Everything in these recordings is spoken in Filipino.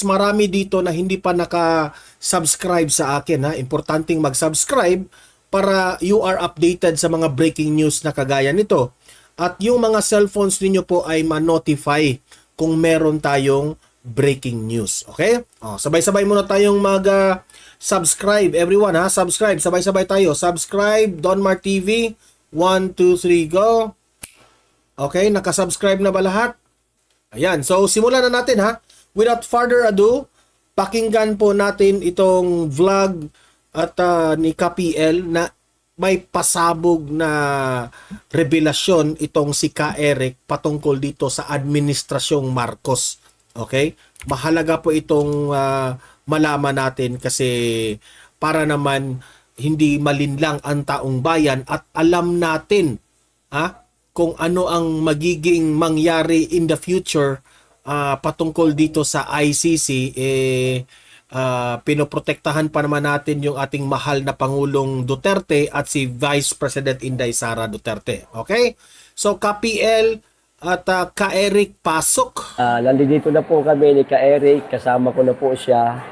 marami dito na hindi pa naka-subscribe sa akin, ha. Importanteng mag-subscribe para you are updated sa mga breaking news na kagaya nito. At yung mga cellphones ninyo po ay ma-notify kung meron tayong breaking news. Okay? Sabay-sabay muna tayong mag-subscribe. Everyone, ha? Subscribe. Sabay-sabay tayo. Subscribe, Donmar TV. 1, 2, 3, go. Okay, nakasubscribe na ba lahat? Ayan. So, simulan na natin, ha? Without further ado, pakinggan po natin itong vlog at ni KPL na may pasabog na revelasyon itong si Ka Eric patungkol dito sa administrasyong Marcos. Okay? Mahalaga po itong malaman natin kasi para naman hindi malinlang ang taong bayan at alam natin kung ano ang magiging mangyari in the future patungkol dito sa ICC. Pinoprotektahan pa naman natin yung ating mahal na Pangulong Duterte at si Vice President Inday Sara Duterte. Okay? So, KPL at Ka Eric, pasok. Nandito na po kami ni Ka Eric, kasama ko na po siya.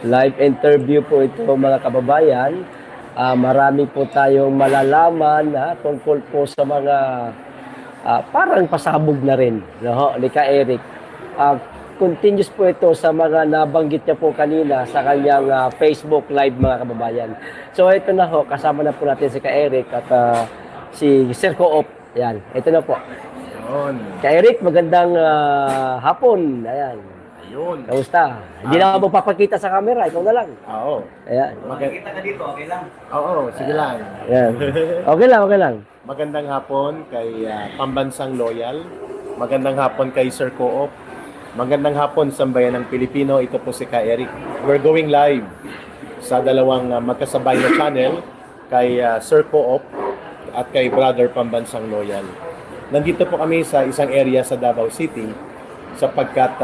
Live interview po ito mga kababayan. Marami po tayong malalaman tungkol po sa mga parang pasabog na rin ni Ka Eric. Continuous po ito sa mga nabanggit niya po kanina sa kanyang Facebook Live mga kababayan. So ito na ho, kasama na po natin si Ka Eric at si Sir Co-op. Ayan, ito na po. Ayun. Ka Eric, magandang hapon. Ayan. Ayun. Kamusta? Hindi na ako papakita sa camera, ikaw na lang. Oo. Ayan. Makikita ka dito, okay lang? Oo, sige lang. Ayan. Okay lang, okay lang. Magandang hapon kay Pambansang Loyal. Magandang hapon kay Sir Co-op. Magandang hapon sa bayan ng Pilipino. Ito po si Ka Eric. We're going live sa dalawang magkasabay na channel kay Sir Co-op at kay Brother Pambansang Loyal. Nandito po kami sa isang area sa Davao City sapagkat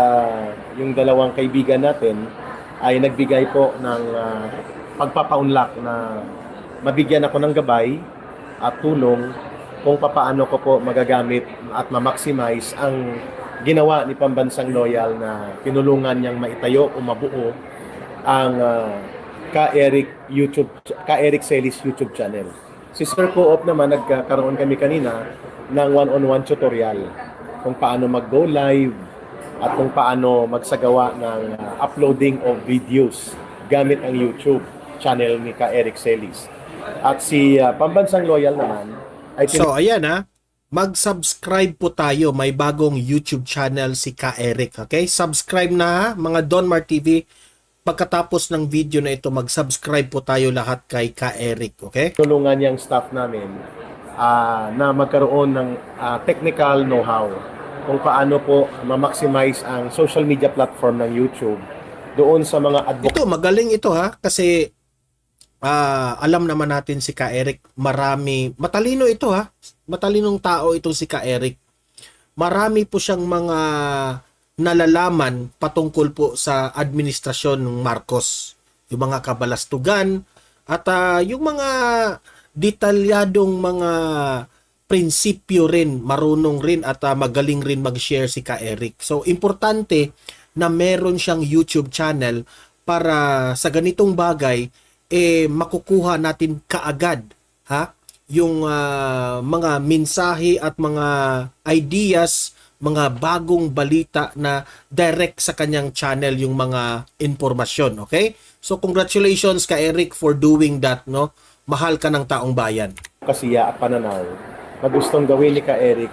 yung dalawang kaibigan natin ay nagbigay po ng pagpapaunlak na mabigyan ako ng gabay at tulong kung papaano ko po magagamit at ma-maximize ang ginawa ni Pambansang Loyal na pinulungan niyang maitayo o mabuo ang Ka Eric Celis YouTube channel. Si Sir Co-op naman, nagkaroon kami kanina ng one-on-one tutorial kung paano mag-go live at kung paano magsagawa ng uploading of videos gamit ang YouTube channel ni Ka Eric Celis. At si Pambansang Loyal naman ay So, ayan mag-subscribe po tayo. May bagong YouTube channel si Ka Eric. Okay? Subscribe na mga Donmar TV. Pagkatapos ng video na ito, mag-subscribe po tayo lahat kay Ka Eric. Okay? tulungan niyang staff namin na magkaroon ng technical know-how kung paano po ma-maximize ang social media platform ng YouTube doon sa mga Ito, magaling ito kasi alam naman natin si Ka Eric, matalino ito matalinong tao itong si Ka Eric. Marami po siyang mga nalalaman patungkol po sa administrasyon ng Marcos. Yung mga kabalastugan at yung mga detalyadong mga prinsipyo rin, marunong rin at magaling rin mag-share si Ka Eric. So, importante na meron siyang YouTube channel para sa ganitong bagay makukuha natin kaagad yung mga mensahe at mga ideas, mga bagong balita na direct sa kanyang channel yung mga informasyon, okay? So congratulations Ka Eric for doing that, no? Mahal ka ng taong bayan. kasiya at pananaw na gustong gawin ni Ka Eric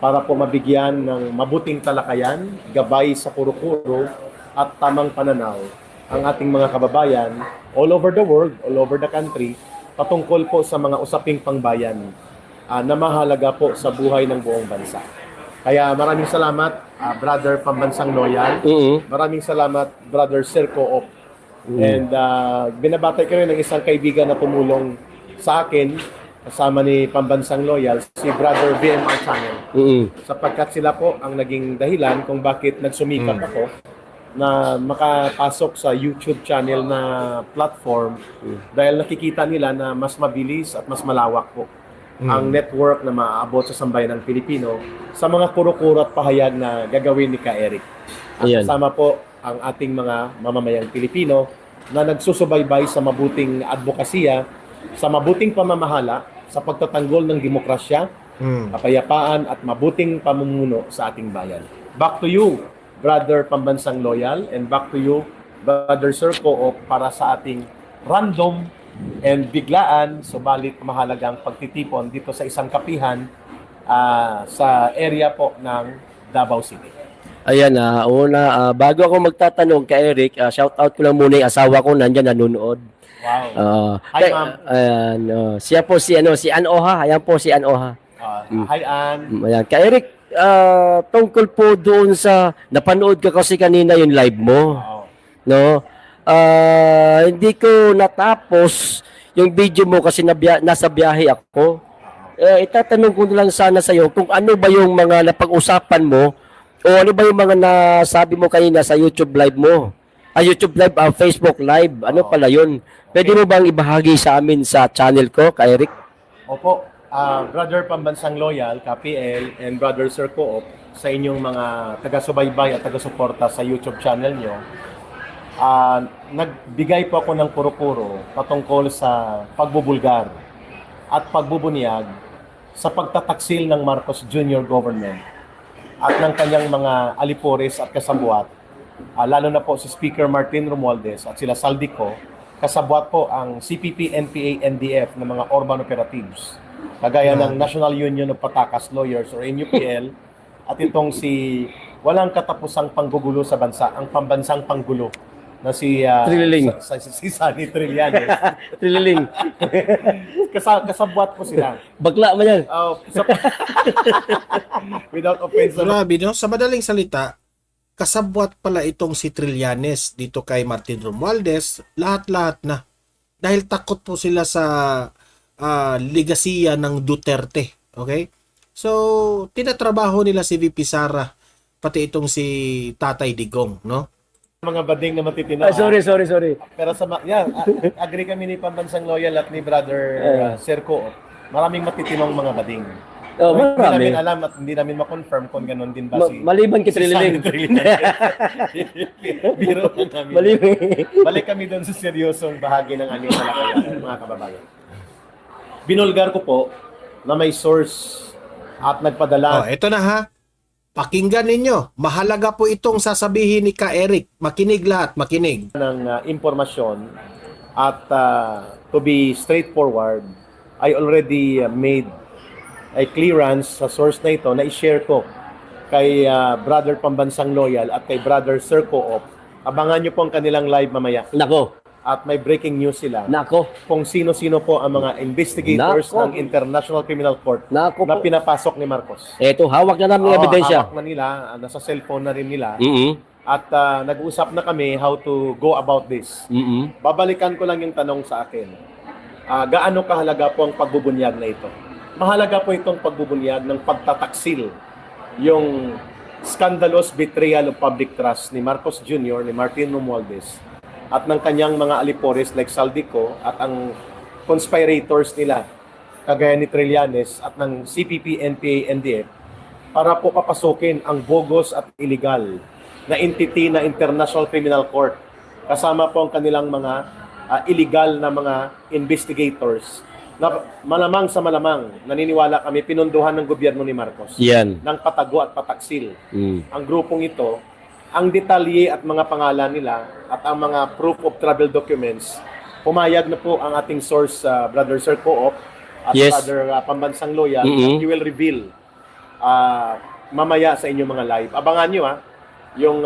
para po mabigyan ng mabuting talakayan, gabay sa kuro-kuro at tamang pananaw ang ating mga kababayan all over the world, all over the country, patungkol po sa mga usaping pangbayan na mahalaga po sa buhay ng buong bansa. Kaya maraming salamat, Brother Pambansang Loyal. Maraming salamat, Brother Sir Co-op. And binabatay ko rin ng isang kaibigan na tumulong sa akin, kasama ni Pambansang Loyal, si Brother VMR Channel. Sapagkat sila po ang naging dahilan kung bakit nagsumikap ako na makapasok sa YouTube channel na platform dahil nakikita nila na mas mabilis at mas malawak po ang network na maaabot sa sambayan ng Pilipino sa mga kuro-kuro at pahayag na gagawin ni Ka Eric. At kasama po ang ating mga mamamayang Pilipino na nagsusubaybay sa mabuting advokasya, sa mabuting pamamahala, sa pagtatanggol ng demokrasya, kapayapaan at mabuting pamumuno sa ating bayan. Back to you, Brother Pambansang Loyal, and back to you, Brother Sir Coop, para sa ating random and biglaan, subalit mahalagang pagtitipon dito sa isang kapihan sa area po ng Davao City. Ayan, bago ako magtatanong kay Eric, shout out ko lang muna yung asawa ko nandiyan nanonood. Wow. Hi, ma'am. Ayan, siya po si Ann Oha. Ayan po si Ann Oha. Hi, Ann. Ayan, kay Eric, tungkol po doon sa napanood ka kasi kanina yung live mo. Wow. No? Hindi ko natapos yung video mo kasi nasa biyahe ako. Itatanong ko lang sana sa iyo kung ano ba yung mga napag-usapan mo o ano ba yung mga nasabi mo kanina sa YouTube live mo. YouTube live, Facebook live, ano pala yun? Pwede mo bang ibahagi sa amin sa channel ko, kay Eric? Opo, Brother Pambansang Loyal, KPL, and Brother Sir Coop, sa inyong mga taga-subaybay at taga-suporta sa YouTube channel nyo, nagbigay po ako ng puro-puro patungkol sa pagbubulgar at pagbubunyag sa pagtataksil ng Marcos Jr. government at ng kanyang mga alipores at kasabwat, lalo na po si Speaker Martin Romualdez at sila Saldico, kasabwat po ang CPP, NPA, NDF ng mga urban operatives, kagaya ng National Union of Patakas Lawyers or NUPL, at itong si walang katapusang panggugulo sa bansa, ang pambansang panggulo na si Trililing. si Sunny Trillanes. Trililing. Kasabwat po sila. Bagla mo yan. Without offense. Grabe, no? Sa madaling salita, kasabwat pala itong si Trillanes dito kay Martin Romualdez, lahat-lahat na. Dahil takot po sila sa legasiya ng Duterte. Okay? So, tinatrabaho nila si VP Sara, pati itong si Tatay Digong, no? Mga bading na matitino. Sorry. Pero agree kami ni Pambansang Loyal at ni Brother Serco. Maraming matitinong mga bading. Hindi Marami. namin alam at hindi namin ma-confirm kung ganun din ba si Maliban kay Trililing. Biro na namin. Balik kami doon sa seryosong bahagi ng aming talakayan, mga kababayan. Binulgar ko po na may source at nagpadala. Ito na ha. Pakinggan ninyo. Mahalaga po itong sasabihin ni Ka Eric. Makinig lahat, makinig. Ng impormasyon at to be straightforward, I already made a clearance sa source na ito na i-share ko kay Brother Pambansang Loyal at kay Brother Sir Coop. Abangan nyo po ang kanilang live mamaya. Nako. At may breaking news sila Nako. kung sino-sino po ang mga investigators Nako. ng International Criminal Court Nako na po. pinapasok ni Marcos. Eto, hawak na namin ng ebidensya. Hawak na nila, nasa cellphone na rin nila. Mm-hmm. At nag-usap na kami how to go about this. Mm-hmm. Babalikan ko lang yung tanong sa akin. Gaano kahalaga po ang pagbubunyag na ito? Mahalaga po itong pagbubunyag ng pagtataksil, yung scandalous betrayal of public trust ni Marcos Jr., ni Martin Romualdez, at ng kanyang mga alipores like Saldico at ang conspirators nila, kagaya ni Trillanes at ng CPP, NPA, NDF, para po papasukin ang bogus at illegal na entity na International Criminal Court. Kasama po ang kanilang mga illegal na mga investigators na malamang sa malamang, naniniwala kami, pinunduhan ng gobyerno ni Marcos Yan. ng patago at pataksil. Ang grupong ito, ang detalye at mga pangalan nila at ang mga proof of travel documents, pumayag na po ang ating source, Brother Sir Coop at Yes. Brother Pambansang Loyal, Mm-hmm. at you will reveal mamaya sa inyong mga live. Abangan nyo yung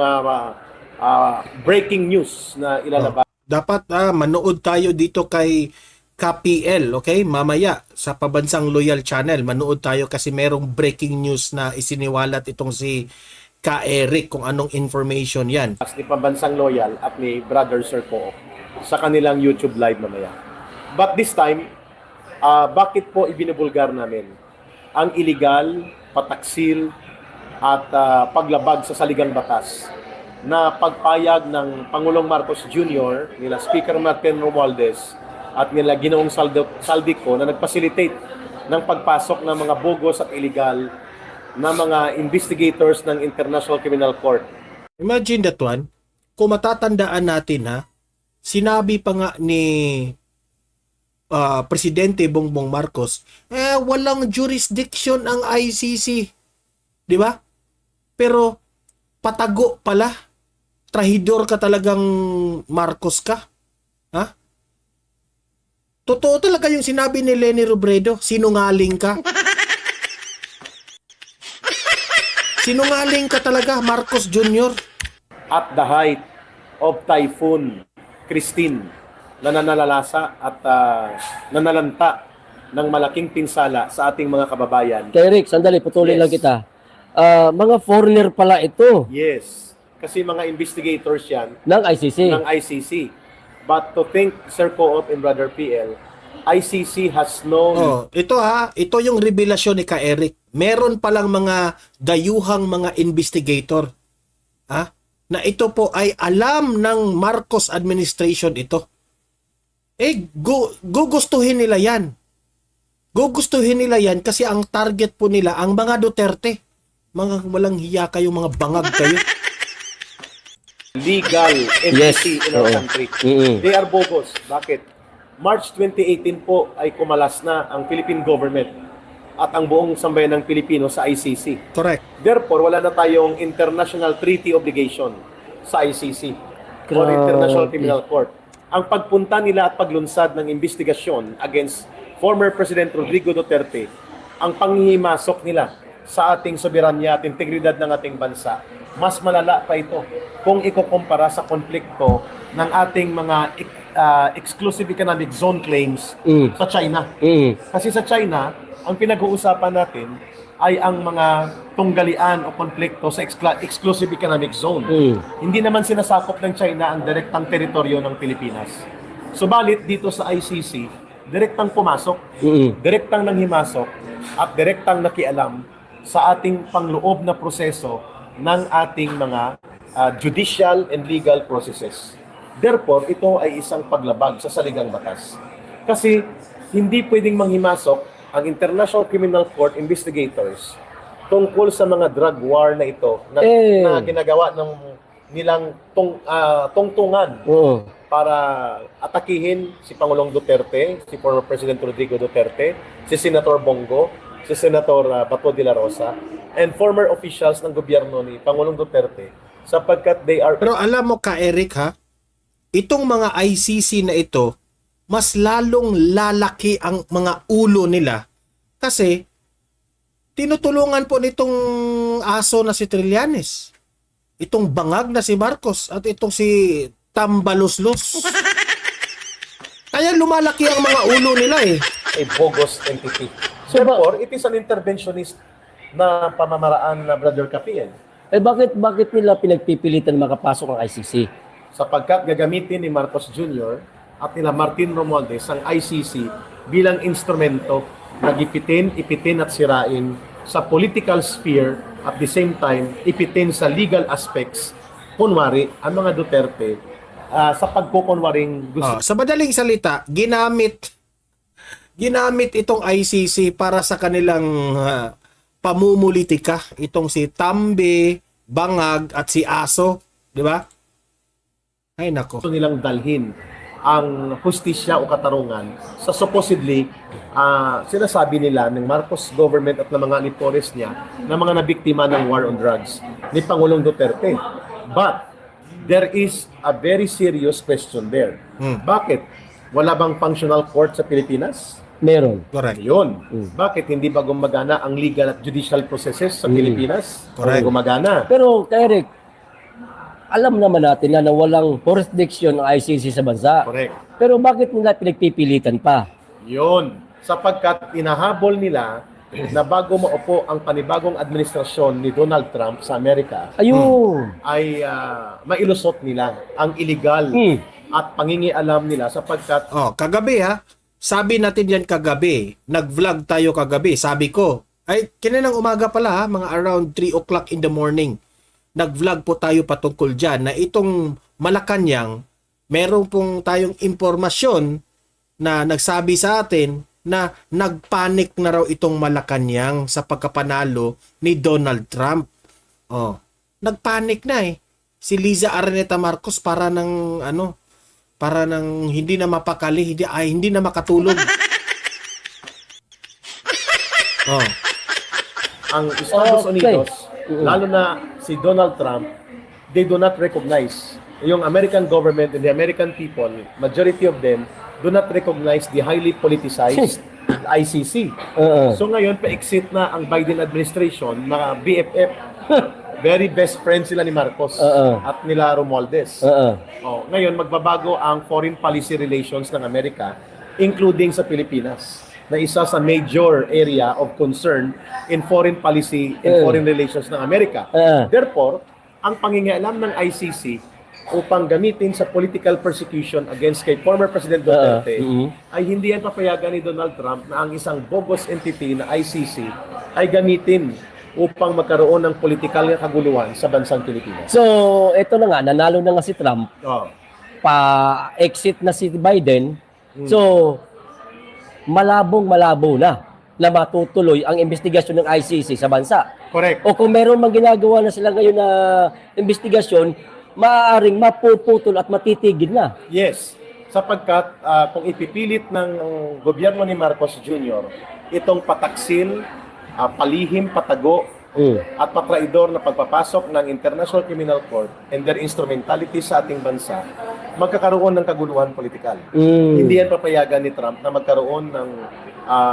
breaking news na ilalabas. Dapat manood tayo dito kay KPL, okay? Mamaya sa Pambansang Loyal Channel, manood tayo kasi merong breaking news na isiniwalat itong si Ka Eric kung anong information yan. Ni Pambansang Loyal at ni Brother Sir Coop sa kanilang YouTube live mamaya. But this time, bakit po ibinubulgar namin ang illegal, pataksil at paglabag sa saligang batas na pagpayag ng Pangulong Marcos Jr., nila Speaker Martin Romualdez at nila Ginoong Saldico na nag-facilitate ng pagpasok ng mga bogus at illegal na mga investigators ng International Criminal Court. Imagine that one. kung matatandaan natin ha, sinabi pa nga ni Presidente Bongbong Marcos, walang jurisdiction ang ICC. Di ba? Pero patago pala. Trahidor ka talagang Marcos ka. Ha? Totoo talaga yung sinabi ni Leni Robredo. Sinungaling ka. Sinungaling ka talaga, Marcos Jr. At the height of Typhoon Christine na nananalasa at nanalanta ng malaking pinsala sa ating mga kababayan. Kay Rick, sandali, putulin Yes. lang kita. Mga foreigner pala ito Yes, kasi mga investigators yan ng ICC. ng ICC. But to think, Sir Co-op and Brother PL, ICC has known Oh, ito ha, ito yung revelasyon ni Ka Eric. Meron palang mga dayuhang mga investigator. Ha? Na ito po ay alam ng Marcos administration ito. Gugustuhin nila yan. Gugustuhin nila yan kasi ang target po nila ang mga Duterte. Mga walang hiya kayo, mga bangag kayo. legal entity Yes, in our oo. country. Mm-mm. They are bogus. Bakit? March 2018 po ay kumalas na ang Philippine government at ang buong sambayan ng Pilipino sa ICC. Correct. Therefore, wala na tayong international treaty obligation sa ICC or Grabe. International Criminal Court. Ang pagpunta nila at paglunsad ng investigasyon against former President Rodrigo Duterte, ang panghihimasok nila sa ating soberanya at integridad ng ating bansa, mas malala pa ito kung ikukumpara sa konflikto ng ating mga exclusive economic zone claims sa China. Kasi sa China, ang pinag-uusapan natin ay ang mga tunggalian o konflikto sa exclusive economic zone. Hindi naman sinasakop ng China ang direktang teritoryo ng Pilipinas. Subalit dito sa ICC, direktang pumasok, direktang nanghimasok, at direktang nakialam sa ating pangloob na proseso ng ating mga judicial and legal processes. Therefore, ito ay isang paglabag sa saligang batas. Kasi hindi pwedeng manghimasok ang International Criminal Court investigators tungkol sa mga drug war na ito na ginagawa ng nilang tungtungan para atakihin si Pangulong Duterte, si former President Rodrigo Duterte, si Senator Bongo, si Senator Bato de la Rosa, and former officials ng gobyerno ni Pangulong Duterte sapagkat they are... Pero alam mo Ka Eric ha, itong mga ICC na ito, mas lalong lalaki ang mga ulo nila kasi tinutulungan po nitong aso na si Trillanes, itong bangag na si Marcos at itong si Tambaluslos. Kaya lumalaki ang mga ulo nila eh. a bogus entity. Therefore, it is an interventionist na pamamaraan na Brother Kapiel. Bakit nila pinagpipilitan makapasok ang ICC? Sapagkat gagamitin ni Marcos Jr. at nila Martin Romualdez ang ICC bilang instrumento na ipitin at sirain sa political sphere at the same time ipitin sa legal aspects kunwari ang mga Duterte sa pagkukunwaring gusto. Sa madaling salita, ginamit itong ICC para sa kanilang pamumulitika, itong si Tambe, Bangag at si Aso, di ba? Ay nako. Gusto nilang dalhin ang hustisya o katarungan sa supposedly sinasabi nila ng Marcos government at ng mga alipores niya na mga nabiktima ng war on drugs ni Pangulong Duterte. But there is a very serious question there. Bakit? Wala bang functional court sa Pilipinas? Meron. Correct. Yun. Bakit hindi ba gumagana ang legal at judicial processes sa Pilipinas? Correct. Gumagana. Pero, Eric, alam naman natin na walang jurisdiction ang ICC sa bansa. Correct. Pero bakit nila pinagpipilitan pa? Yun. Sapagkat inahabol nila na bago maupo ang panibagong administrasyon ni Donald Trump sa Amerika, Ayun. ay mailusot nila ang illegal at pangingialam nila sapagkat Kagabi ha, sabi natin yan kagabi, nag-vlog tayo kagabi, sabi ko, ay kininang umaga pala ha, mga around 3 o'clock in the morning, nag-vlog po tayo patungkol dyan na itong Malacanang, meron pong tayong impormasyon na nagsabi sa atin na nagpanik na raw itong Malacanang sa pagkapanalo ni Donald Trump. Nagpanik na eh. si Liza Araneta Marcos para ng para ng hindi na mapakali, hindi na makatulog. Oh. Ang Estados Okay. Unidos, lalo na si Donald Trump, they do not recognize yung American government and the American people, majority of them do not recognize the highly politicized ICC. So ngayon, pa-exit na ang Biden administration, mga BFF, very best friends sila ni Marcos at nila Romualdez. Oh, ngayon, magbabago ang foreign policy relations ng Amerika, including sa Pilipinas, na isa sa major area of concern in foreign policy and foreign relations ng Amerika. Therefore, ang pangingialam ng ICC upang gamitin sa political persecution against kay former President Duterte ay hindi yan papayagan ni Donald Trump na ang isang bogus entity na ICC ay gamitin upang magkaroon ng political na kaguluhan sa bansang Pilipinas. So, ito na nga, nanalo na nga si Trump, Oh. pa-exit na si Biden. So, malabo na matutuloy ang investigasyon ng ICC sa bansa. Correct. O kung meron mang ginagawa na sila ngayon na investigasyon, maaaring mapuputol at matitigil na. Yes, sapagkat kung ipipilit ng gobyerno ni Marcos Jr. itong pataksil, palihim, patago, at patraidor na pagpapasok ng International Criminal Court and their instrumentality sa ating bansa, magkakaroon ng kaguluhan politikal. Hindi yan papayagan ni Trump na magkaroon ng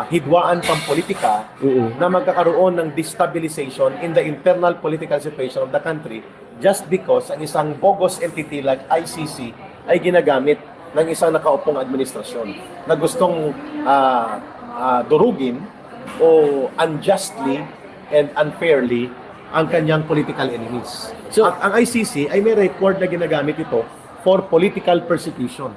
hidwaan pampolitika na magkakaroon ng destabilization in the internal political situation of the country just because ang isang bogus entity like ICC ay ginagamit ng isang nakaupong administrasyon na gustong durugin o unjustly and unfairly ang kanyang political enemies. So, At ang ICC ay may record na ginagamit ito for political persecution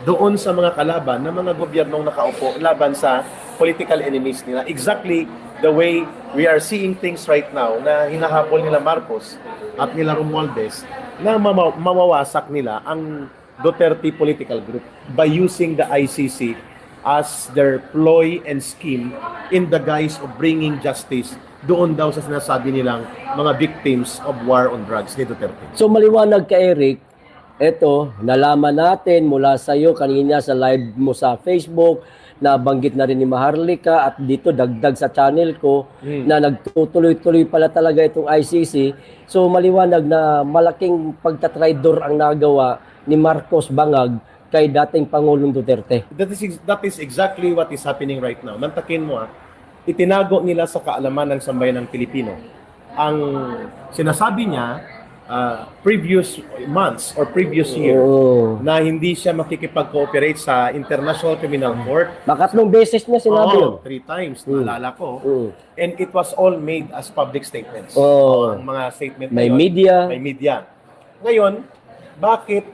doon sa mga kalaban ng mga gobyernong nakaupo laban sa political enemies nila. Exactly the way we are seeing things right now na hinahabol nila Marcos at nila Romualdez na mamawasak nila ang Duterte political group by using the ICC as their ploy and scheme in the guise of bringing justice doon daw sa sinasabi nilang mga victims of war on drugs ni Duterte. So maliwanag ka, Eric, eto, nalaman natin mula sa iyo kanina sa live mo sa Facebook, nabanggit na rin ni Maharlika at dito dagdag sa channel ko na nagtutuloy-tuloy pala talaga itong ICC. So maliwanag na malaking pagtatraidor ang nagawa ni Marcos Bangag kay dating Pangulong Duterte. That is exactly what is happening right now. Mantakin mo itinago nila sa kaalaman ng sambayan ng Pilipino. Ang sinasabi niya, previous months or previous year, na hindi siya makikipag-cooperate sa International Criminal Court. Makatlong beses niya sinabi yun. 3 times, naalala ko. And it was all made as public statements. Ang mga statement May na yun, media. May media. Ngayon, bakit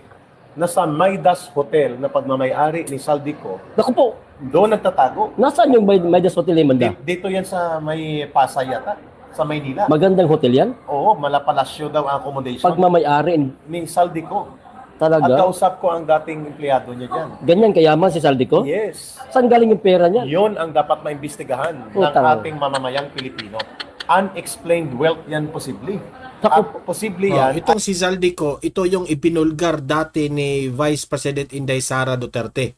nasa Maidas Hotel na pagmamayari ni Saldico, Naku po, doon nagtatago? nasaan yung Maidas Hotel Manda? Dito yan sa may Pasay yata, sa Maynila. Magandang hotel yan? Oo, malapalasyo daw ang accommodation Pagmamayari, ni Saldico. At talaga? kausap ko ang dating empleyado niya dyan. Ganyan kayaman si Saldico? Yes. Saan galing yung pera niya? Yun ang dapat maimbestigahan ng Utang. ating mamamayang Pilipino. Unexplained wealth yan posible. Naku. At posible yan. Itong si Zaldico, ito yung ipinulgar dati ni Vice President Inday Sara Duterte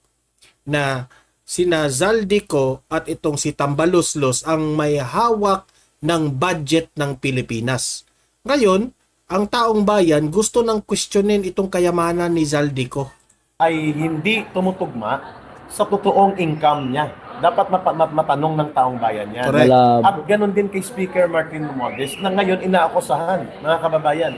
na sina Zaldico at itong si Tambaloslos ang may hawak ng budget ng Pilipinas. Ngayon, ang taong bayan gusto nang questionin itong kayamanan ni Zaldico. Ay hindi tumutugma sa totoong income niya. Dapat matanong ng taong bayan yan. Correct. Malab- At ganun din kay Speaker Martin Romualdez na ngayon inaakusahan, mga kababayan,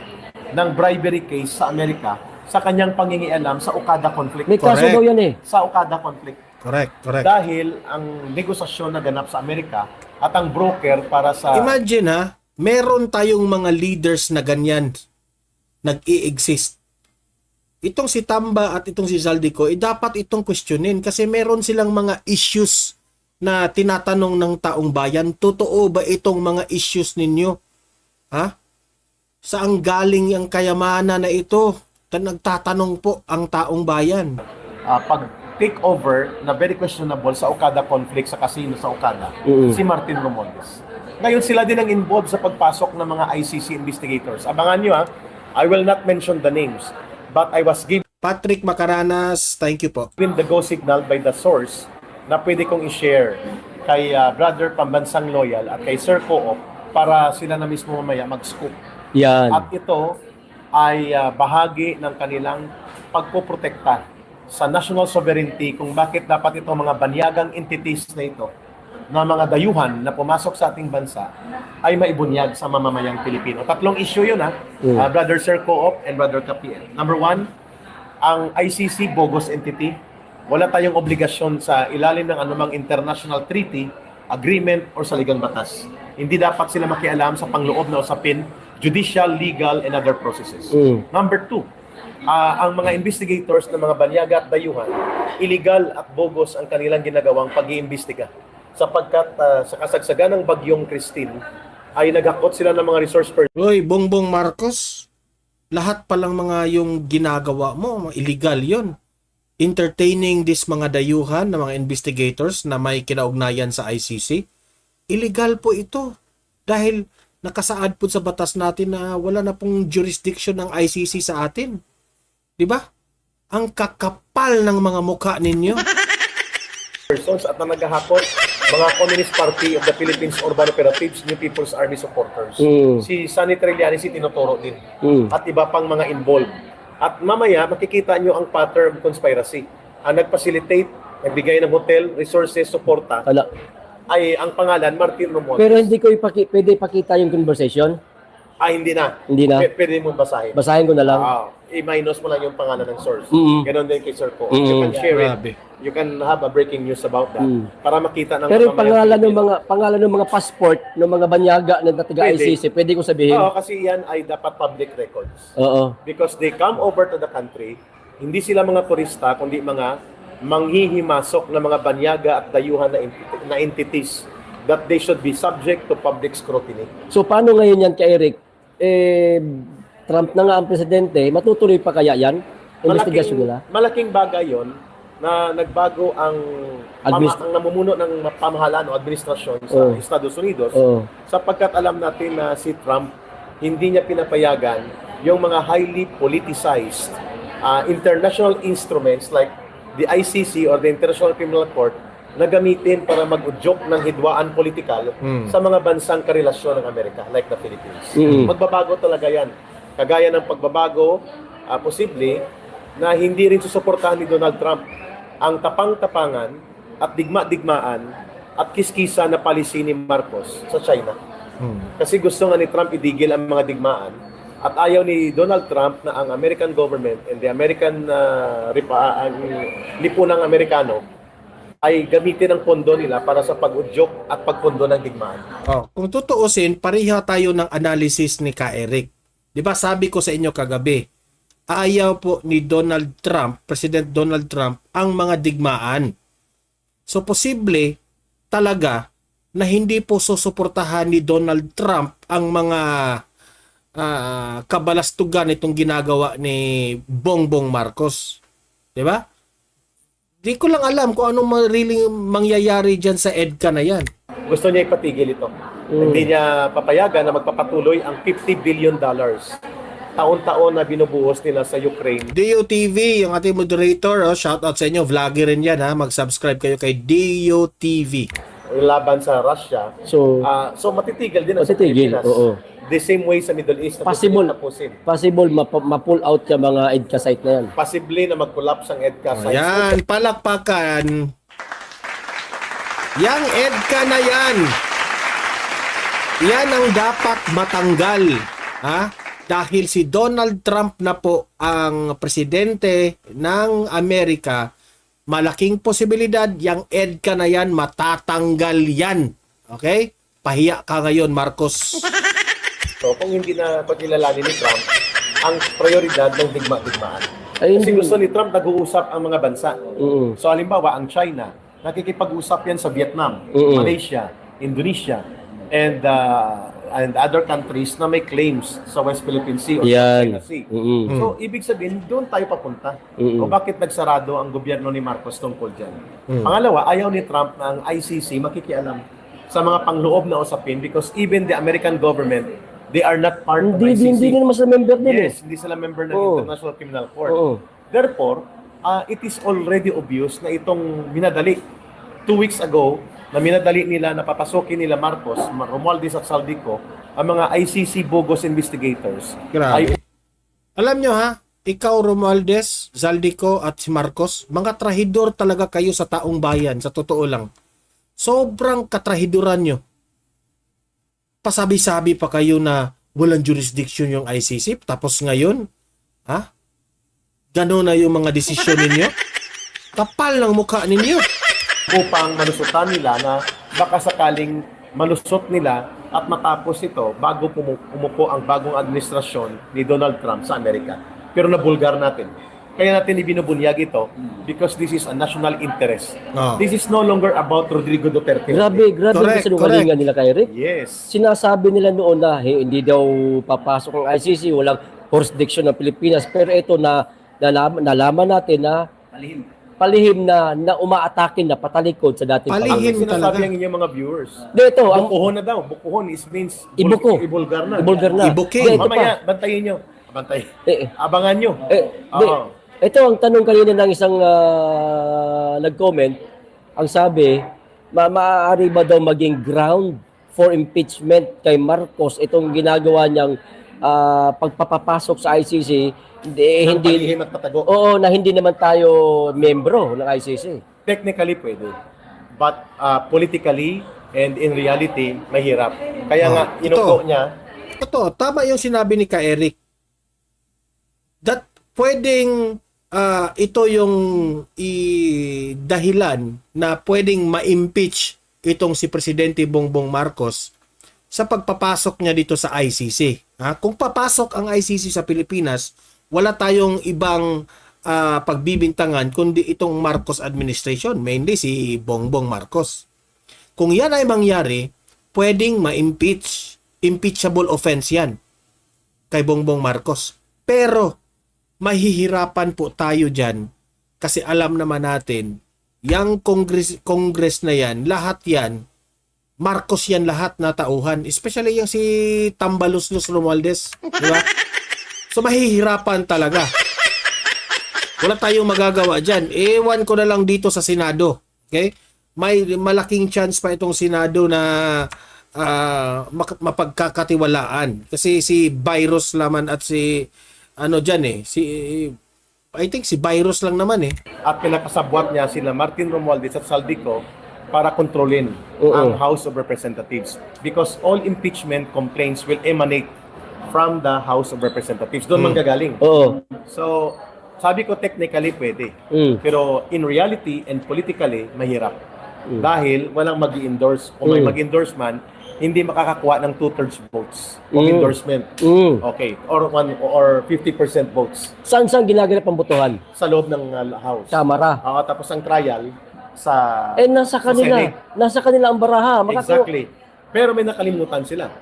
ng bribery case sa Amerika sa kanyang pangingialam sa Okada conflict. May kaso Correct. daw yan eh. Sa Okada conflict. Correct. Dahil ang negosasyon na ganap sa Amerika at ang broker para sa... Imagine meron tayong mga leaders na ganyan nag-i-exist. Itong si Tamba at itong si Zaldico, dapat itong questionin kasi meron silang mga issues na tinatanong ng taong bayan. Totoo ba itong mga issues ninyo? Saan galing ang kayamanan na ito? Nagtatanong po ang taong bayan. pag take over na very questionable sa Okada conflict sa casino sa Okada, si Martin Romualdez. Ngayon sila din ang involved sa pagpasok ng mga ICC investigators. Abangan nyo I will not mention the names, but I was given Patrick Macaranas, thank you po. the go signal by the source na pwede kong i-share kay Brother Pambansang Loyal at kay Sir Co-op para sila na mismo mamaya mag-scoop. Yan. At ito ay bahagi ng kanilang pagpoprotekta sa national sovereignty kung bakit dapat itong mga banyagang entities na ito na mga dayuhan na pumasok sa ating bansa ay maibunyag sa mamamayang Pilipino. Tatlong issue yun Brother Sir Co-op and Brother Kapiel. Number one, ang ICC bogus entity. Wala tayong obligasyon sa ilalim ng anumang international treaty, agreement, or saligang batas. Hindi dapat sila makialam sa pangloob na usapin, judicial, legal, and other processes. Number two, ang mga investigators ng mga banyaga at dayuhan, illegal at bogus ang kanilang ginagawang pag-iimbestiga. Sapagkat sa kasagsagan ng bagyong Christine, ay nagakot sila ng mga resource personnel. Uy, Bongbong Marcos, lahat palang mga yung ginagawa mo, illegal yon. Entertaining this mga dayuhan na mga investigators na may kinaugnayan sa ICC, illegal po ito. Dahil nakasaad po sa batas natin na wala na pong jurisdiction ng ICC sa atin. Di ba? Ang kakapal ng mga mukha ninyo. Persons at na naghahakot mga Communist Party of the Philippines Urban Operatives, New People's Army supporters. Si Sunny Trillanes si tinuturo din. At iba pang mga involved. At mamaya makikita nyo ang pattern of conspiracy. Ang nag-facilitate, nagbigay ng hotel, resources, suporta, ay ang pangalan Martin Romualdez. Pero hindi ko pwede ipakita yung conversation. Hindi na. Hindi na. Pwede mo basahin. Basahin ko na lang. I-minus mo lang yung pangalan ng source. Ganon din kay Sir Co. Mm-mm. You can share Grabe. it. You can have a breaking news about that para makita ng Pero yung mamamayang pangalan ng mga passport ng mga banyaga na taga Pwede. ICC, pwede ko sabihin. Oo, kasi yan ay dapat public records. Oo. Because they come over to the country, hindi sila mga turista, kundi mga manghihimasok na mga banyaga at dayuhan na entities that they should be subject to public scrutiny. So paano ngayon yan kay Eric? Trump na nga ang presidente, matutuloy pa kaya yan? Investigasyon nila? Malaking bagay yon na nagbago ang ang namumuno ng pamahalaan o administrasyon sa Estados Unidos sapagkat alam natin na si Trump hindi niya pinapayagan yung mga highly politicized international instruments like the ICC or the International Criminal Court na gamitin para mag-udyok ng hidwaan politikal sa mga bansang karelasyon ng Amerika like the Philippines. Magbabago talaga yan. Kagaya ng pagbabago, posible, na hindi rin susuportahan ni Donald Trump ang tapang-tapangan at digma-digmaan at kiskisa na policy ni Marcos sa China. Kasi gusto nga ni Trump idigil ang mga digmaan at ayaw ni Donald Trump na ang American government and the American lipunang Amerikano ay gamitin ang pondo nila para sa pag-udyok at pagpondo ng digmaan. Kung tutuusin, pareha tayo ng analysis ni Ka Eric. Di ba sabi ko sa inyo kagabi, ayaw po ni Donald Trump, President Donald Trump, ang mga digmaan. So posible talaga na hindi po susuportahan ni Donald Trump ang mga kabalastugan itong ginagawa ni Bongbong Marcos. Di ba? Di ko lang alam kung anong really mangyayari dyan sa EDCA na yan. Gusto niya ipatigil ito. Hindi niya papayagan na magpapatuloy ang $50 billion taon-taon na binubuhos nila sa Ukraine. DOTV, yung ating moderator, shout out sa inyo, vlogger rin yan ha, mag-subscribe kayo kay DOTV. Laban sa Russia. So matitigil din ang sa matitigil, Pilipinas. oo. The same way sa Middle East. Possible ma-pull out ka mga EDCA site na yan. Possibly na mag-collapse ang EDCA sites. Ayan, palakpakan. Yang EDCA na yan. Yan ang dapat matanggal. Ha? Dahil si Donald Trump na po ang presidente ng Amerika, malaking posibilidad yung EDCA na yan, matatanggal yan. Okay? Pahiya ka ngayon, Marcos. So, kung hindi na pagkilalanin ni Trump, ang prioridad ng digma-digmaan. Kasi gusto ni Trump nag-uusap ang mga bansa. So, halimbawa, ang China, nakikipag-usap yan sa Vietnam, Malaysia, Indonesia, and other countries na may claims sa West Philippine Sea o sa China Sea. So, ibig sabihin, doon tayo papunta. O bakit nagsarado ang gobyerno ni Marcos tungkol dyan? Pangalawa, ayaw ni Trump na ang ICC makikialam sa mga pangloob na usapin because even the American government They are not part of Hindi, ICC. hindi naman sa member din eh. Yes, hindi sila member ng Oo. International Criminal Court. Oo. Therefore, it is already obvious na itong minadali 2 weeks ago na minadali nila na papasokin nila Marcos, Romualdez at Saldico, ang mga ICC bogus investigators. Grabe. Alam nyo ha, ikaw Romualdez, Zaldico at si Marcos, mga trahidor talaga kayo sa taong bayan, sa totoo lang. Sobrang katrahiduran nyo. Pasabi-sabi pa kayo na walang jurisdiction yung ICC, tapos ngayon, ha? Gano'n na yung mga desisyon ninyo? Kapal ng mukha ninyo. Upang malusutan nila na baka sakaling malusot nila at matapos ito bago umupo ang bagong administrasyon ni Donald Trump sa Amerika. Pero nabulgar natin. Kaya natin ibinubunyag ito because this is a national interest. Oh. This is no longer about Rodrigo Duterte. Grabe Correct, ang sinungalingan nila kay Eric. Yes. Sinasabi nila noon na hindi daw papasok ang ICC, walang jurisdiction ng Pilipinas. Pero ito nalaman natin na palihim na umaatake na patalikod sa dating Palihim. Ang sinasabi talaga. ang inyong mga viewers. Dito, ang Bukuhon na daw. Bukuhon means Ibuko. ibulgar na. Ibulgar na. Ibuking. Hindi, ito Mamaya, pa. bantayin nyo. Bantay. Eh, Abangan nyo. Di, Oo. ito ang tanong kanina ng isang nag-comment. Ang sabi, maaari ba daw maging ground for impeachment kay Marcos itong ginagawa niyang pagpapapasok sa ICC? Ng Hindi, palihim at patago. oo, na hindi naman tayo membro ng ICC. Technically pwede. But politically and in reality, mahirap. Kaya nga, inuko ito. niya, Totoo, tama yung sinabi ni Ka Eric. That pwedeng ito yung dahilan na pwedeng ma-impeach itong si Presidente Bongbong Marcos sa pagpapasok niya dito sa ICC. Kung papasok ang ICC sa Pilipinas, wala tayong ibang pagbibintangan kundi itong Marcos administration, mainly si Bongbong Marcos. Kung yan ay mangyari, pwedeng ma-impeach, impeachable offense yan kay Bongbong Marcos. Pero mahihirapan po tayo dyan kasi alam naman natin, yung Congress na yan, lahat yan, Marcos yan lahat na tauhan. Especially yung si Tambaluslos Romualdez. Di ba? So mahihirapan talaga. Wala tayong magagawa dyan. Ewan ko na lang dito sa Senado. Okay? May malaking chance pa itong Senado na mapagkakatiwalaan. Kasi si Virus naman at si I think si Virus lang naman eh. at pinakasabwat niya sila Martin Romualdez at Saldico para kontrolin Oo. ang House of Representatives. Because all impeachment complaints will emanate from the House of Representatives. Doon manggagaling. Oo. So, sabi ko technically pwede. Pero in reality and politically, mahirap. Dahil walang mag-endorse. Kung may mag-endorse man, hindi makakakuha ng 2/3 votes of endorsement. Okay. Or 50% votes Saan ginaganap ang botohan? sa loob ng House. Kamara. Tapos ang trial sa Nasa sa kanila. Senate. Nasa kanila ang baraha. Exactly. Pero may nakalimutan sila.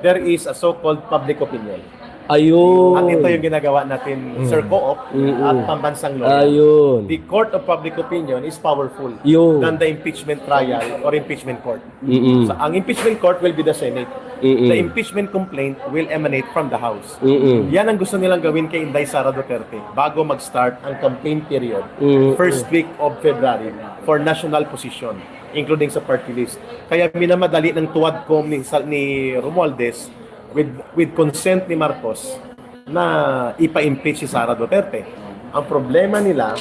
There is a so-called public opinion. Ayun. At ito yung ginagawa natin, Sir Co-op at Pambansang Lawyer. Ayun. The court of public opinion is powerful Yun. than the impeachment trial or impeachment court. Mm-mm. So, ang impeachment court will be the Senate. Mm-mm. The impeachment complaint will emanate from the House. Mm-mm. Yan ang gusto nilang gawin kay Inday Sara Duterte bago mag-start ang campaign period, first week of February for national position, including sa party list. Kaya minamadali ng tuwadcom ni Romualdez with consent ni Marcos na ipa-impeach si Sara Duterte. Ang problema nila,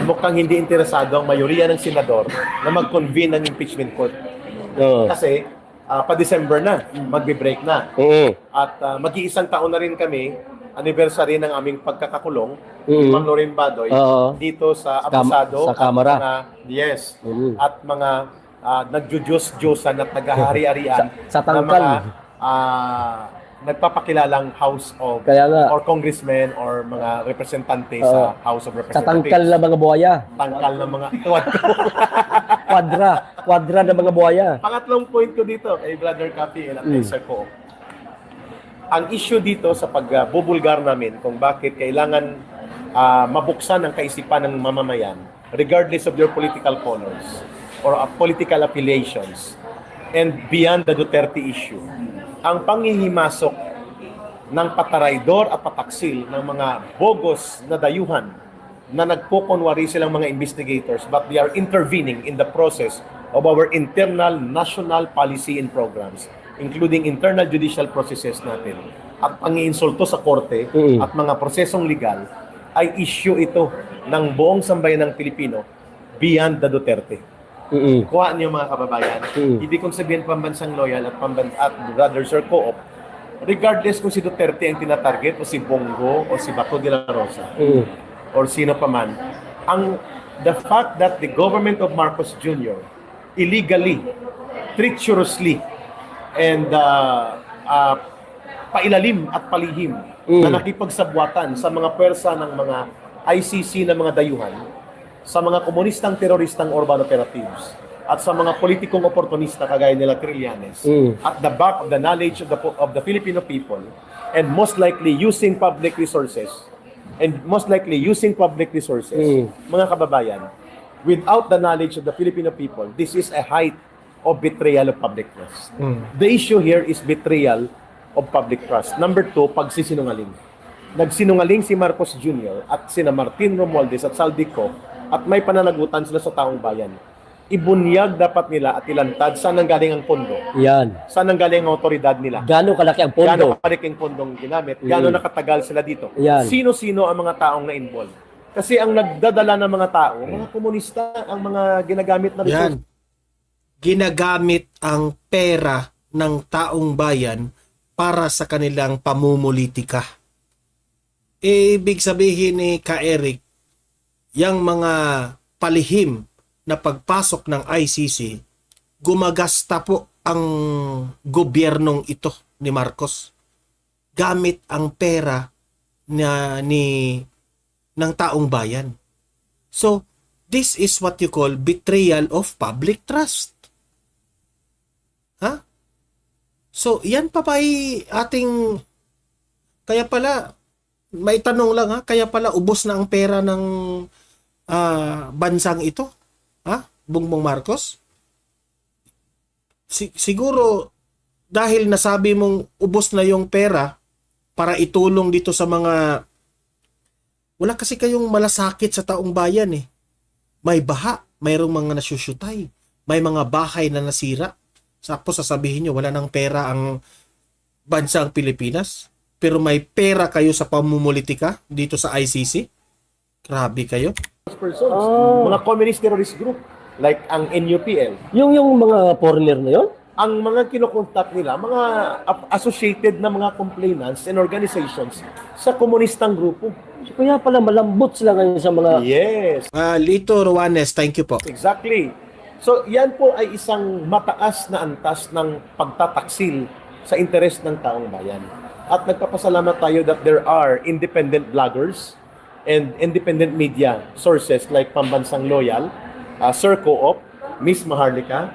mukhang hindi interesado ang mayoriya ng senador na mag-convene ng impeachment court. Oo. Kasi pa-December na, magbe-break na. Oo. At mag-iisang taon na rin kami, anniversary ng aming pagkakakulong, Mm. Ma'am Lorraine Badoy, Oo. dito sa Abusado. sa Kamara. At mga, yes. Mm. At mga nagjujus-jusan at naghahari-arian Sa na tangkal. mga nagpapakilalang House of Kaya nga. or congressmen or mga representante sa House of Sa Representatives. tangkal na mga buhaya. Tangkal ng mga tuwad ko. Kwadra ng mga buhaya. Pangatlong point ko dito kay Brother Capi at kay Sir Co. Ang issue dito sa pagbubulgar namin kung bakit kailangan mabuksan ang kaisipan ng mamamayan regardless of your political colors or political affiliations and beyond the Duterte issue. Ang panghihimasok ng pataraydor at pataksil ng mga bogus na dayuhan na nagkukunwari silang mga investigators but they are intervening in the process of our internal national policy and programs, including internal judicial processes natin. At ang iinsulto sa korte at mga prosesong legal ay issue ito ng buong sambayan ng Pilipino beyond the Duterte. Kuha niyo mga kababayan, hindi kong sabihin pambansang loyal at brothers or co-op, regardless kung si Duterte ang tinatarget o si Bongo o si Bato de la Rosa or sino pa man, the fact that the government of Marcos Jr. illegally, treacherously, and pailalim at palihim na nakipagsabwatan sa mga pwersa ng mga ICC na mga dayuhan, sa mga komunistang teroristang urban operatives, at sa mga politikong oportunista kagaya nila Trillanes, at the back of the knowledge of the Filipino people, and most likely using public resources, mga kababayan, without the knowledge of the Filipino people, this is a height of betrayal of public trust. The issue here is betrayal of public trust. Number 2, pagsisinungaling. Nagsinungaling si Marcos Jr. at sina Martin Romualdez at Saldico at may pananagutan sila sa taong bayan. Ibunyag dapat nila at ilantad saan nanggaling ang pondo. Yan. Saan nanggaling ang otoridad nila. Gano'ng kalaki ang pondo? Gano'ng kalaki ang pondong ginamit. Gano'ng nakatagal sila dito. Yan. Sino-sino ang mga taong na-involve. Kasi ang nagdadala ng mga tao, mga komunista, ang mga ginagamit na resources. Yan. Ginagamit ang pera ng taong bayan para sa kanilang pamumulitika. Ibig sabihin ni Ka-Eric, yung mga palihim na pagpasok ng ICC, gumagasta po ang gobyernong ito ni Marcos gamit ang pera ng taong bayan. So, this is what you call betrayal of public trust. Ha? So, yan pa ba ating... Kaya pala, may tanong lang ha, kaya pala ubos na ang pera ng bansang ito? Ha? Bongbong Marcos? Siguro, dahil nasabi mong ubos na yung pera para itulong dito sa mga... Wala kasi kayong malasakit sa taong bayan eh. May baha, mayroong mga nasyusyutay, may mga bahay na nasira. Tapos sasabihin nyo, wala nang pera ang bansang Pilipinas, pero may pera kayo sa pamumulitika dito sa ICC? Grabe kayo. Persons, mga communist terrorist group, like ang NUPL. Yung mga foreigner na yun? Ang mga kinokontak nila, mga associated na mga complainants and organizations sa komunistang grupo. So, kaya pala malambot sila ngayon sa mga... Yes, Lito Ruanes, thank you po. exactly. So, yan po ay isang mataas na antas ng pagtataksil sa interes ng taong bayan. At nagpapasalamat tayo that there are independent bloggers and independent media sources like Pambansang Loyal, Sir Co-op, Miss Maharlika,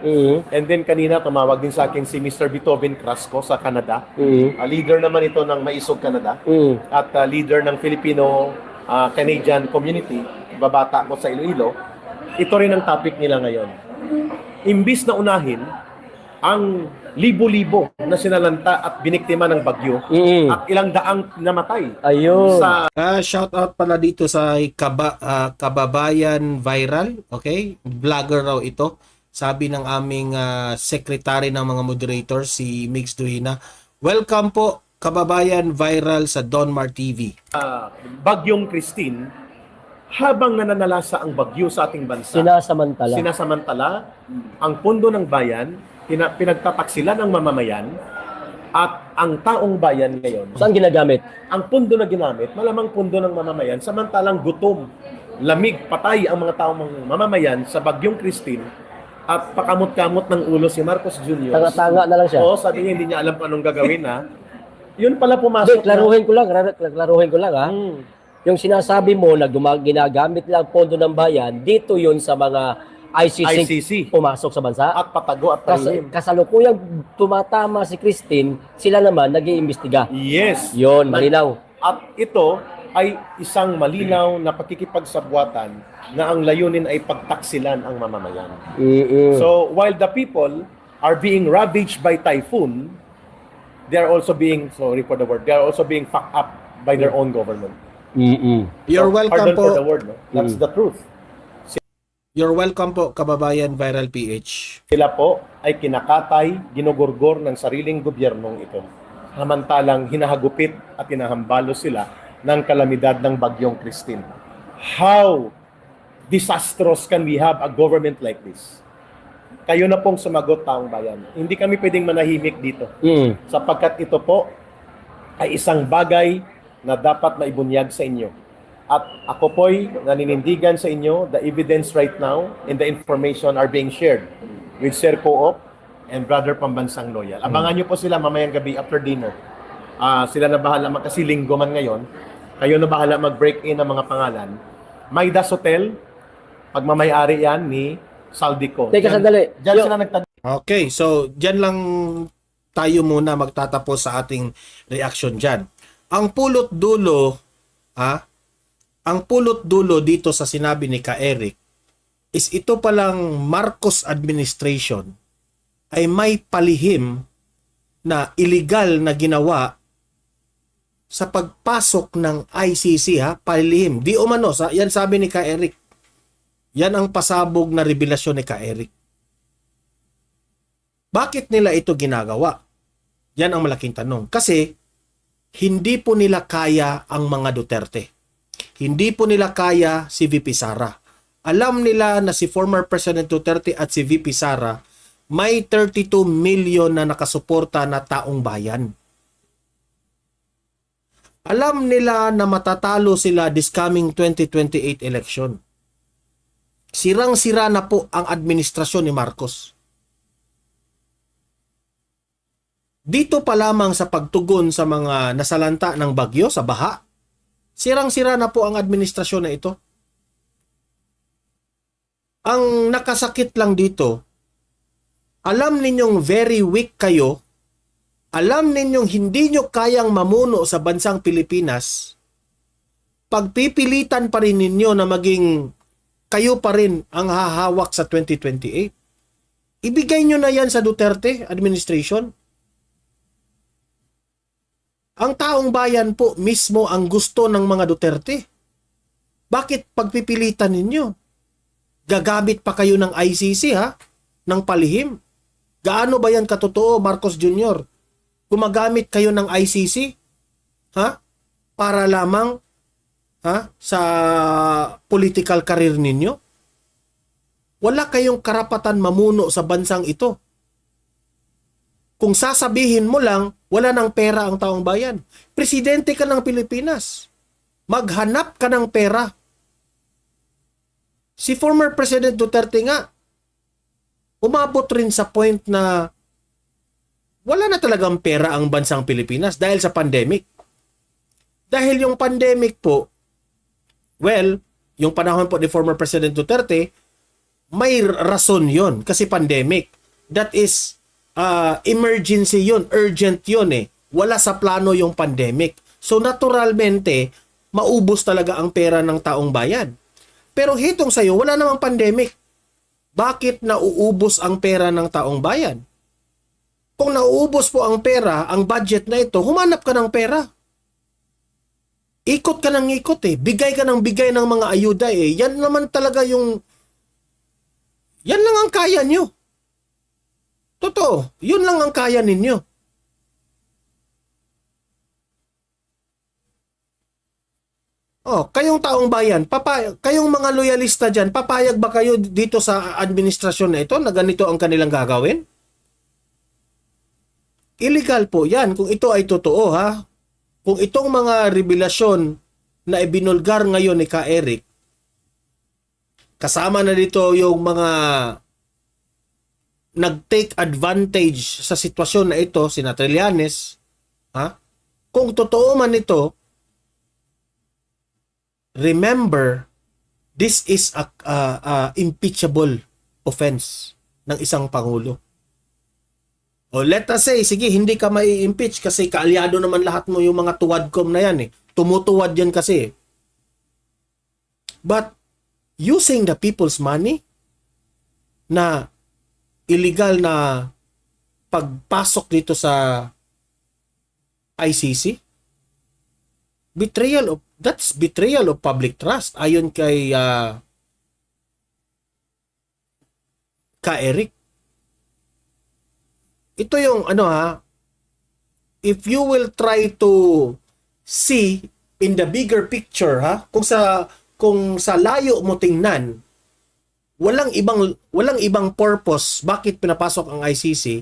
and then kanina tumawag din sa akin si Mr. Beethoven Crasco sa Canada. Leader naman ito ng Maisog Canada at leader ng Filipino Canadian community, babata ko sa Iloilo. Ito rin ang topic nila ngayon. Imbis na unahin ang libo-libo na sinalanta at biniktima ng bagyo at ilang daang namatay. Ayun. Sa Shout out pala dito sa Kababayan Viral, okay? Vlogger raw ito. Sabi ng aming secretary ng mga moderators, si Mix Duhina. Welcome po, Kababayan Viral sa Donmar TV. Bagyong Christine, habang nananalasa ang bagyo sa ating bansa, sinasamantala ang pundo ng bayan, pinagtataksilan ng mamamayan, at ang taong bayan ngayon. Saan ginagamit? Ang pundo na ginamit, malamang pundo ng mamamayan, samantalang gutom, lamig, patay ang mga taong mamamayan sa Bagyong Christine at pakamot-kamot ng ulo si Marcos Jr. Tanga-tanga na lang siya. Oo, sabi niya hindi niya alam kung anong gagawin ha. Yun pala pumasok. Klaruhin ko lang ha. Yung sinasabi mo na ginagamit lang pondo ng bayan, dito yun sa mga ICC pumasok sa bansa. At patago at palihim. Kasalukuyang tumatama si Christine, sila naman nag-iimbestiga. Yes. Yun, malinaw. At ito ay isang malinaw na pakikipagsabwatan na ang layunin ay pagtaksilan ang mamamayan. So, while the people are being ravaged by typhoon, they are also being, sorry for the word, they are also being fucked up by their own government. You're So, welcome pardon for the po. word, no? That's the truth. You're welcome po, kababayan Viral PH. Sila po ay kinakatay, ginugurgor ng sariling gobyernong ito. Samantalang hinahagupit at hinahambalo sila ng kalamidad ng bagyong Christine. How disastrous can we have a government like this? Kayo na pong sumagot, taong bayan. Hindi kami pwedeng manahimik dito. Sapagkat ito po ay isang bagay na dapat maibunyag sa inyo. At ako po'y naninindigan sa inyo, the evidence right now and the information are being shared with Sir Co-op and Brother Pambansang Loyal. Abangan nyo po sila mamayang gabi after dinner. Sila na bahala, kasi linggo man ngayon, kayo na bahala mag-break in ng mga pangalan. Maidas Hotel, pagmamayari yan ni Saldico. Teka, sandali. Diyan sila nagtanong. Okay, so dyan lang tayo muna magtatapos sa ating reaction dyan. Ang pulot dulo, ang pulot dulo dito sa sinabi ni Ka Eric is ito palang Marcos administration ay may palihim na illegal na ginawa sa pagpasok ng ICC, palihim. Di umano, yan sabi ni Ka Eric. Yan ang pasabog na revelasyon ni Ka Eric. Bakit nila ito ginagawa? Yan ang malaking tanong. Kasi hindi po nila kaya ang mga Duterte. Hindi po nila kaya si VP Sara. Alam nila na si former President Duterte at si VP Sara may 32 million na nakasuporta na taong bayan. Alam nila na matatalo sila this coming 2028 election. Sirang-sira na po ang administrasyon ni Marcos. Dito pa lamang sa pagtugon sa mga nasalanta ng bagyo, sa baha, sirang-sira na po ang administrasyon na ito. Ang nakasakit lang dito, alam ninyong very weak kayo, alam ninyong hindi nyo kayang mamuno sa bansang Pilipinas, pagpipilitan pa rin ninyo na maging kayo pa rin ang hahawak sa 2028. Ibigay nyo na yan sa Duterte administration. Ang taong bayan po mismo ang gusto ng mga Duterte. Bakit pagpipilitan ninyo? Gagamit pa kayo ng ICC ng palihim. Gaano ba yan katotoo, Marcos Jr.? Gumagamit kayo ng ICC? Para lamang sa political career ninyo? Wala kayong karapatan mamuno sa bansang ito. Kung sasabihin mo lang, wala ng pera ang taong bayan. Presidente ka ng Pilipinas. Maghanap ka ng pera. Si former President Duterte nga, umabot rin sa point na wala na talagang pera ang bansang Pilipinas dahil sa pandemic. Dahil yung pandemic po, well, yung panahon po ni former President Duterte, may rason yon kasi pandemic. That is emergency yun, urgent yun eh. Wala sa plano yung pandemic. So naturalmente, maubos talaga ang pera ng taong bayan. Pero hitong sa'yo, wala namang pandemic. Bakit nauubos ang pera ng taong bayan? Kung nauubos po ang pera, ang budget na ito, humanap ka ng pera. Ikot ka ng ikot eh. Bigay ka ng bigay ng mga ayuda eh. Yan naman talaga yung... Yan lang ang kaya nyo. Totoo, yun lang ang kaya ninyo. Kayong taong bayan, kayong mga loyalista dyan, papayag ba kayo dito sa administrasyon na ito na ganito ang kanilang gagawin? Illegal po yan kung ito ay totoo Kung itong mga revelasyon na ibinulgar ngayon ni Ka Eric, kasama na dito yung mga nag-take advantage sa sitwasyon na ito, sina Trillanes, kung totoo man ito, remember, this is a impeachable offense ng isang pangulo. O let us say, sige, hindi ka mai-impeach kasi kaalyado naman lahat mo yung mga tuwadcom na yan eh. Tumutuwad yan kasi. But, using the people's money na illegal na pagpasok dito sa ICC? That's betrayal of public trust ayon kay Ka Eric. Ito yung if you will try to see in the bigger picture, kung sa layo mo tingnan, walang ibang purpose bakit pinapasok ang ICC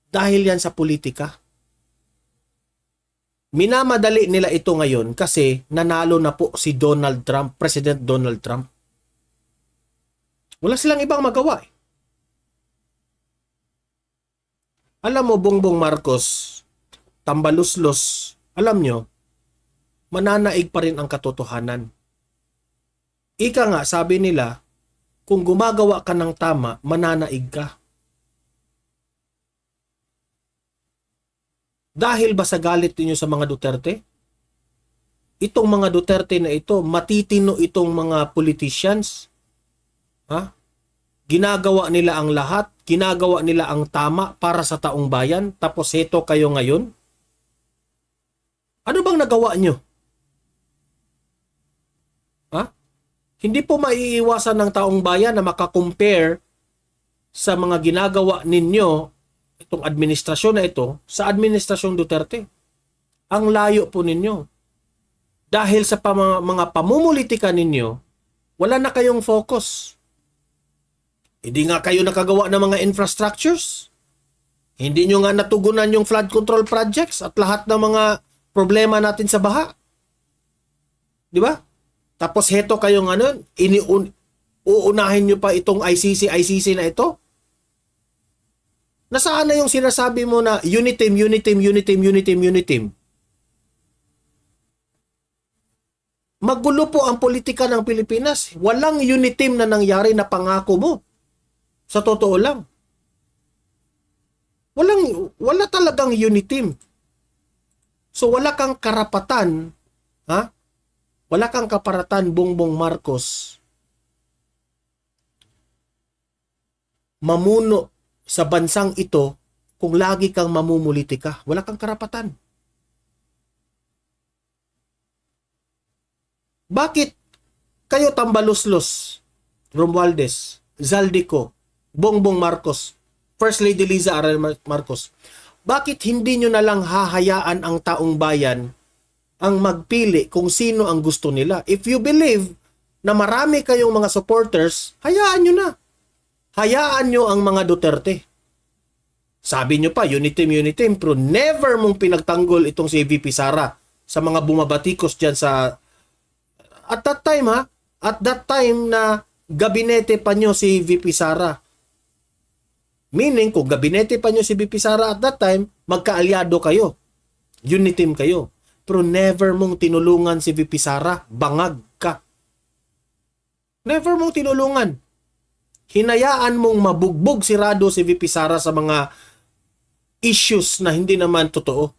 dahil yan sa politika. Minamadali nila ito ngayon kasi nanalo na po si Donald Trump, President Donald Trump. Wala silang ibang magawa eh. Alam mo, Bongbong Marcos, tambaluslos, alam nyo, mananaig pa rin ang katotohanan. Ika nga, sabi nila, kung gumagawa ka ng tama, mananaig ka. Dahil ba sa galit ninyo sa mga Duterte? Itong mga Duterte na ito, matitino itong mga politicians. Ginagawa nila ang lahat, ginagawa nila ang tama para sa taong bayan, tapos heto kayo ngayon? Ano bang nagawa nyo? Hindi po maiiwasan ng taong bayan na makakompare sa mga ginagawa ninyo, itong administrasyon na ito, sa administrasyong Duterte. Ang layo po ninyo. Dahil sa mga pamumulitika ninyo, wala na kayong focus. Hindi nga kayo nakagawa ng mga infrastructures. Hindi nyo nga natugunan yung flood control projects at lahat ng mga problema natin sa baha. Di ba? Tapos heto kayong uunahin nyo pa itong ICC na ito? Nasaan na yung sinasabi mo na Uniteam? Magulo po ang politika ng Pilipinas. Walang Uniteam na nangyari na pangako mo. Sa totoo lang. Wala talagang Uniteam. So wala kang karapatan, wala kang kaparatan, Bongbong Marcos, mamuno sa bansang ito kung lagi kang mamumulitika. Wala kang karapatan. Bakit kayo tambaluslos, Romualdez, Zaldico, Bongbong Marcos, First Lady Liza Aral Marcos, bakit hindi nyo na lang hahayaan ang taong bayan ang magpili kung sino ang gusto nila? If you believe na marami kayong mga supporters, hayaan nyo na. Hayaan nyo ang mga Duterte. Sabi nyo pa, Uniteam, pero never mong pinagtanggol itong si VP Sara sa mga bumabatikos dyan sa... At that time na gabinete pa nyo si VP Sara. Meaning, kung gabinete pa nyo si VP Sara at that time, magkaalyado kayo. Uniteam kayo. Pero never mong tinulungan si VP Sara. Bangag ka. Never mong tinulungan. Hinayaan mong mabugbog sirado si VP Sara sa mga issues na hindi naman totoo.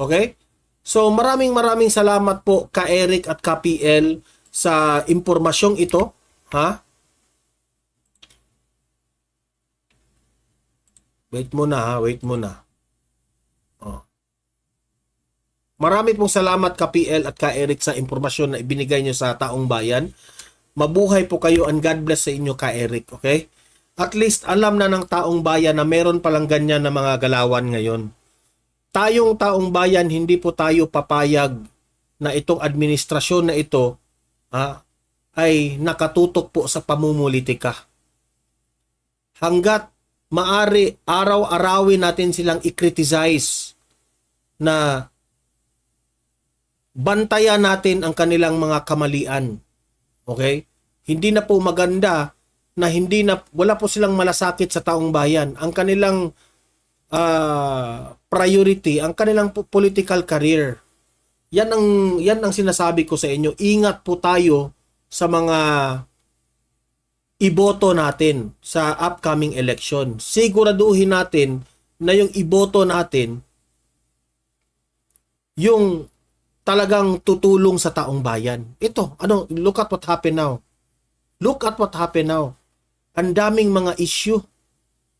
Okay? So maraming salamat po ka Eric at ka PL sa impormasyong ito. Wait muna. Marami pong salamat ka PL at ka Eric sa impormasyon na ibinigay nyo sa taong bayan. Mabuhay po kayo and God bless sa inyo ka Eric, okay? At least alam na ng taong bayan na meron palang ganyan na mga galawan ngayon. Tayong taong bayan, hindi po tayo papayag na itong administrasyon na ito ay nakatutok po sa pamumulitika. Hanggat maari araw-arawin natin silang i-criticize na bantayan natin ang kanilang mga kamalian. Okay? Hindi na po maganda na wala po silang malasakit sa taong bayan. Ang kanilang priority, ang kanilang political career. Yan ang sinasabi ko sa inyo. Ingat po tayo sa mga iboto natin sa upcoming election. Siguraduhin natin na yung iboto natin yung talagang tutulong sa taong bayan. Ito, look at what happened now. Look at what happened now. Ang daming mga issue.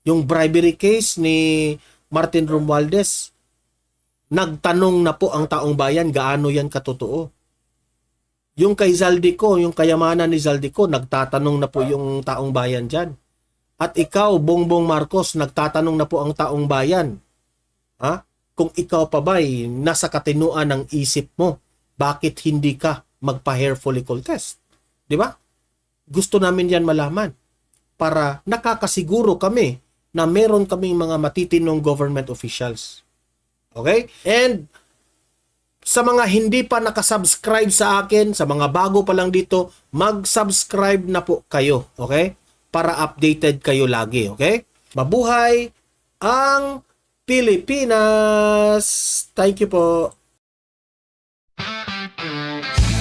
Yung bribery case ni Martin Romualdez, nagtanong na po ang taong bayan gaano yan katotoo. Yung kay Zaldico, yung kayamanan ni Zaldico, nagtatanong na po yung taong bayan dyan. At ikaw, Bongbong Marcos, nagtatanong na po ang taong bayan. Ha? Kung ikaw pa ba'y nasa katinuan ng isip mo, bakit hindi ka magpa-hair follicle test? Di ba? Gusto namin yan malaman para nakakasiguro kami na meron kaming mga matitinong government officials. Okay? And sa mga hindi pa nakasubscribe sa akin, sa mga bago pa lang dito, mag-subscribe na po kayo. Okay? Para updated kayo lagi. Okay? Mabuhay ang Pilipinas! Thank you po.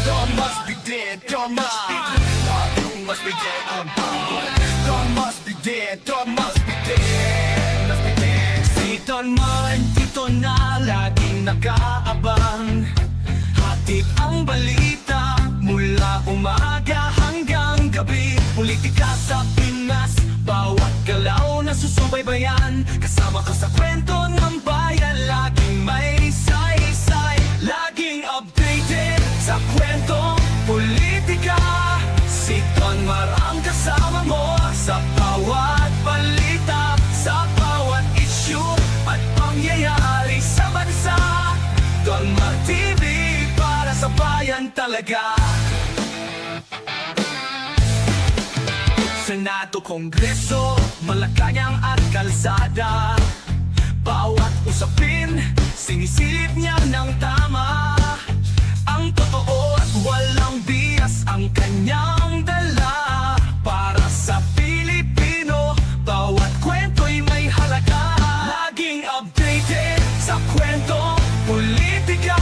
Dawn must be dead, dawn must be dead. You must be dead, I'm gone. Dawn must be dead, dawn must be dead, must be dead. Si Don man, dito na laging nakaabang. Hatid ang balita mula umaga hanggang gabi. Politika sa Pinas, bawat galaw na susubaybayan. Kasama ka sa kwento ng bayan, laging may saysay. Laging updated sa kwentong politika. Si Don Marang kasama mo sa bawat balita, sa bawat issue at pangyayari sa bansa. Don Mar TV para sa bayan talaga. Senado, Kongreso, Malacanang at Kalsada. Bawat usapin, sinisilip niya ng tama. Ang totoo at walang bias ang kanyang dala. Para sa Pilipino, bawat kwento'y may halaga. Laging updated sa kwentong politika.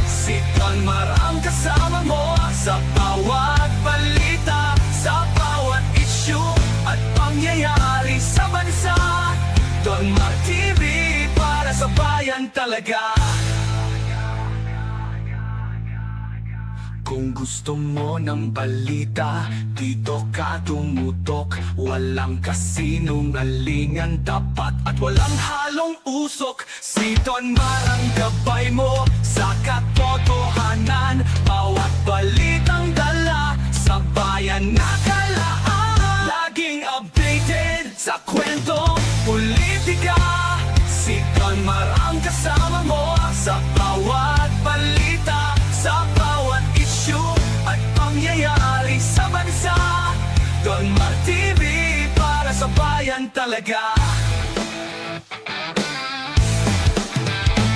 Si Don Marang kasama mo sa bawat balita, sa bawat issue at pangyayari sa bansa. Don Mar TV para sa bayan talaga. Kung gusto mo ng balita, dito ka tumutok. Walang kasinungalingan dapat at walang halong usok. Si Don Marang gabay mo sa katotohanan. Bawat balitang dala sa bayan nakalaan. Laging updated sa kwentong politika. Si Don Marang kasama mo sa bawat balita, sa bawat issue at pangyayari sa bansa. Don Mar TV para sa bayan talaga.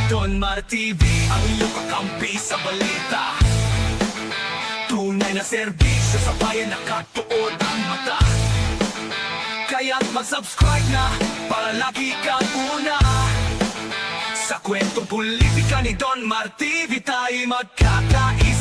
Don Mar TV ang iyong kakampi sa balita. Tunay na serbisyo sa bayan, nakatuon ang mata. Kaya't mag-subscribe na para lagi kang una. Sa kwentong politika ni Don Mar TV tayo magkakais.